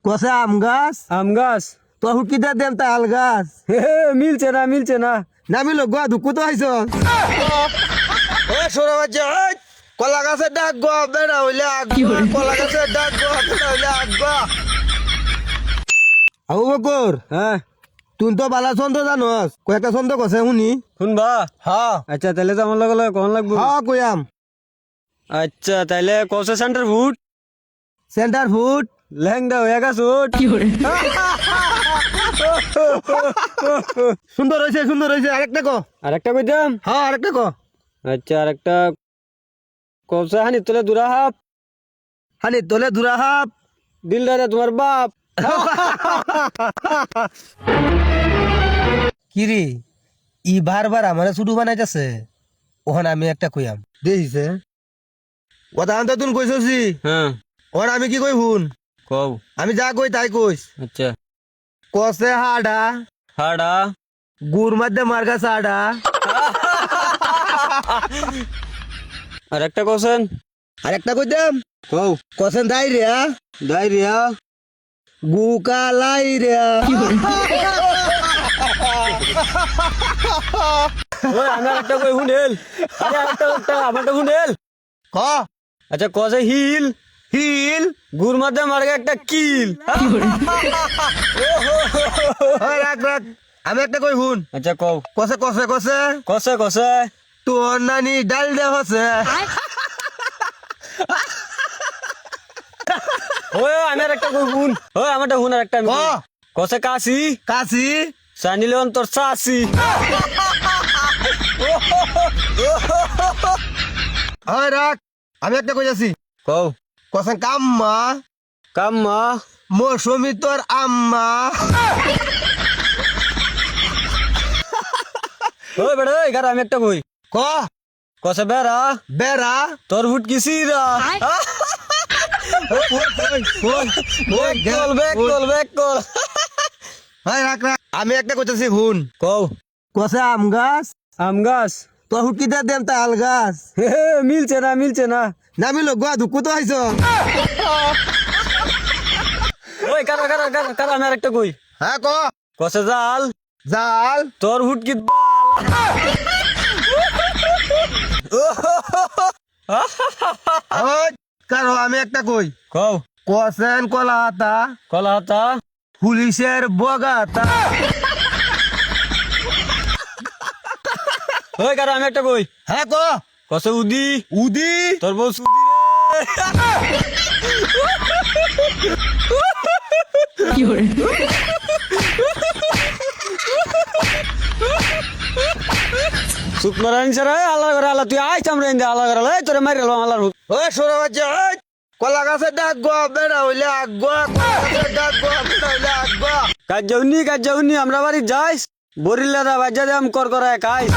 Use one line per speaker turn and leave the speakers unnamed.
কষে আম গাছ তো হুটকিটা দেন তাল গাছ মিলছে না নামিলো গোয়া দুঃখ তো আইস সরে বাচ্চা কলা গাছের ডাক গো বেড়া হইলে আগুয়া কলা গাছের ডাক গো বেড়া হইলে আগুয়া আবু বকর
হ্যাঁ
তুই তো বালা ছন্দ জানোস কয়েকটা ছন্দ কছে শুনি
শুনবা
হ্যাঁ
আচ্ছা তাহলে তো আমার লগে কখন লাগবো
হ্যাঁ কইয়াম
আচ্ছা তাইলে কসে সেন্টার ফুট
সেন্টার ফুড
লেহেঙ্গা হয়ে গেছুট
সুন্দর হয়েছে আরেকটা কো
আরেকটা কইতাম
হ্যাঁ আরেকটা কো
আচ্ছা আরেকটা কসে হানি তোলে দুরা হাফ
হানি তোলে দুরা হাফ
দিলদারে তোমার বাপ
কিরে ই বারবার আমার ছুটু বানাইতেছে ওখানে আমি একটা কইয়াম দেখিছে কথা আনতে তুন কইছি
হ্যাঁ
ওখানে আমি কি কই শুন
কও
আমি যা কই তাই কইস
আচ্ছা
কষে হাডা
হাড়া
গুড় মধ্যে মার্কা সাডা
আরেকটা কসেন
আরেকটা কইতাম
কও
কষেন দাই রে
ডায়রিয়া
গুকালাই রে
ওই আমি আরেকটা কই শুনেল আরে আরেকটা আমারটা শুনেল
ক
আচ্ছা কসে হিল
হিল
গুড় মধ্যে মার্কা একটা কিল
ওই রাখ আমি একটা কই শুন
আচ্ছা কও
কষে কষে কষে
কসে কসে
তোর নানি ডাল দে হসে
ওই আমি আরেকটা কই শুন ওই আমারটা শুন আরেকটা আমি
ক
কই। কসে কাশি
কাশি
সানিলে অন্তর চাষি
ওই রাখ আমি একটা কই যাচ্ছি
কও
কষেন কাম্মা
কাম্মা
মৌসুমি তোর আম্মা
ওই বেড়া ওই গার আমি একটা কই
ক
কসে বেড়া
বেড়া
তোর ফুট কিসিরা ব্যাক কল
হয় রাখ আমি একটা কইতেছি হুন
কও
কষে আম গাছ তো হুটকিটা দেন তাল গাছ
মিলছে না
নামিলো গোয়া দুঃখ তো আইস
ওই কারা আমি আরেকটা কই
হ্যাঁ ক
কসে জাল
জাল
তোর ফুট কি
কারো আমি একটা কই
কও
কষেন কলা হাতা
কলা হাতা
পুলিশের বগাতা
ওই কারা আমি একটা কই
হ্যাঁ ক
কসে উদি
উদি
তোর বউ সুদি শুকনো রাইন সারা আল্লাহ করে আল্লাহ তুই আইস আমরা আল্লাহ করে তোরে মারি আল্লাহ
ওই সরে বাচ্চা কলা গাছের ডাক গো বেড়া হইলে আগুয়া কলা গাছের ডাক গো বেড়া হইলে আগুয়া
কাজ যাওনি আমরা বাড়ি যাইস বরিল্লা দা বাজা দাম কর করায় খাইস